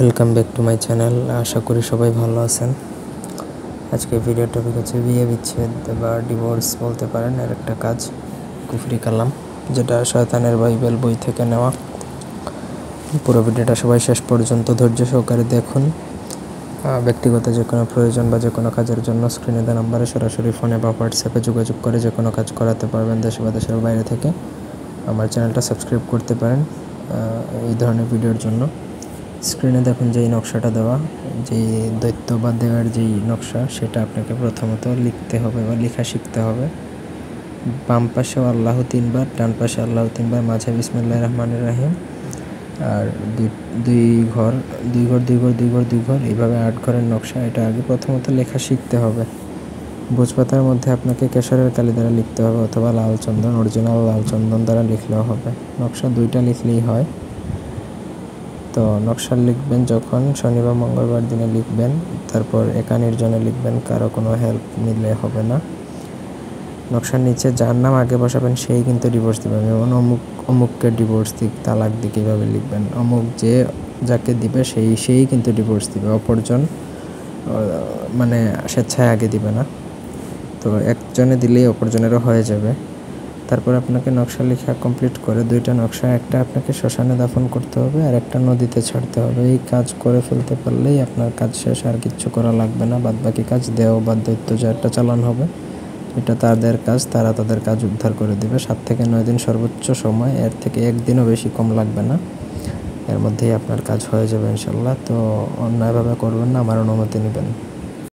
Welcome back to my channel. আশা করি সবাই ভালো আছেন। আজকে ভিডিও টপিক হচ্ছে বিয়ে বিচ্ছেদ বা ডিভোর্স বলতে পারেন, এর একটা কাজ কুফরি কালাম, যেটা শয়তানের বাইবেল বই থেকে নেওয়া। পুরো ভিডিওটা সবাই শেষ পর্যন্ত ধৈর্য সহকারে দেখুন। ব্যক্তিগত যে কোনো প্রয়োজন বা যে কোনো কাজের জন্য স্ক্রিনে দেওয়া নাম্বারে সরাসরি ফোনে বা হোয়াটসঅ্যাপে যোগাযোগ করে যে কোনো কাজ করাতে পারবেন, দেশে বা দেশের বাইরে থেকে। আমার চ্যানেলটা সাবস্ক্রাইব করতে পারেন এই ধরনের ভিডিওর জন্য। স্ক্রিনে দেখুন যেই নকশাটা দেওয়া, যেই দৈত্য বা দেওয়ার যেই নকশা, সেটা আপনাকে প্রথমত লিখতে হবে বা লেখা শিখতে হবে। বাম পাশেও আল্লাহ 3 বার, ডান পাশে আল্লাহ 3 বার, মাঝে বিসমিল্লাহির রহমানির রহিম, আর দুই ঘর এইভাবে 8 ঘরের নকশা। এটা আগে প্রথমত লেখা শিখতে হবে। ভোজপাতার মধ্যে আপনাকে কেশরের কালি দ্বারা লিখতে হবে, অথবা লাল চন্দন, অরিজিনাল লাল চন্দন দ্বারা লিখলেও হবে। নকশা 2টা লিখলেই হয়। তো নকশা লিখবেন যখন শনি বা মঙ্গলবার দিনে লিখবেন, তারপর একা নির্জনে লিখবেন, কারো কোনো হেল্প নিলে হবে না। নকশার নিচে যার নাম আগে বসাবেন সেই কিন্তু ডিভোর্স দেবেন। যেমন অমুককে ডিভোর্স দিক, তালাক দিক, এইভাবে লিখবেন। অমুক যাকে দিবে সেই কিন্তু ডিভোর্স দিবে, অপরজন মানে স্বেচ্ছায় আগে দিবে না। তো একজনে দিলেই অপরজনেরও হয়ে যাবে। তারপর আপনাকে নকশা লেখা কমপ্লিট করে 2টা নকশা, একটা আপনাকে শ্মশানে দাফন করতে হবে আর একটা নদীতে ছাড়তে হবে। এই কাজ করে ফেলতে পারলেই আপনার কাজ শেষ, আর কিচ্ছু করা লাগবে না। বাদবাকি কাজ দেহ বা দৈত্য যারটা চালান হবে, এটা তাদের কাজ, তারা তাদের কাজ উদ্ধার করে দেবে। 7 থেকে 9 দিন সর্বোচ্চ সময়, এর থেকে একদিনও বেশি কম লাগবে না। এর মধ্যেই আপনার কাজ হয়ে যাবে ইনশাল্লাহ। তো অন্যায়ভাবে করবেন না, আমার অনুমতি নেবেন।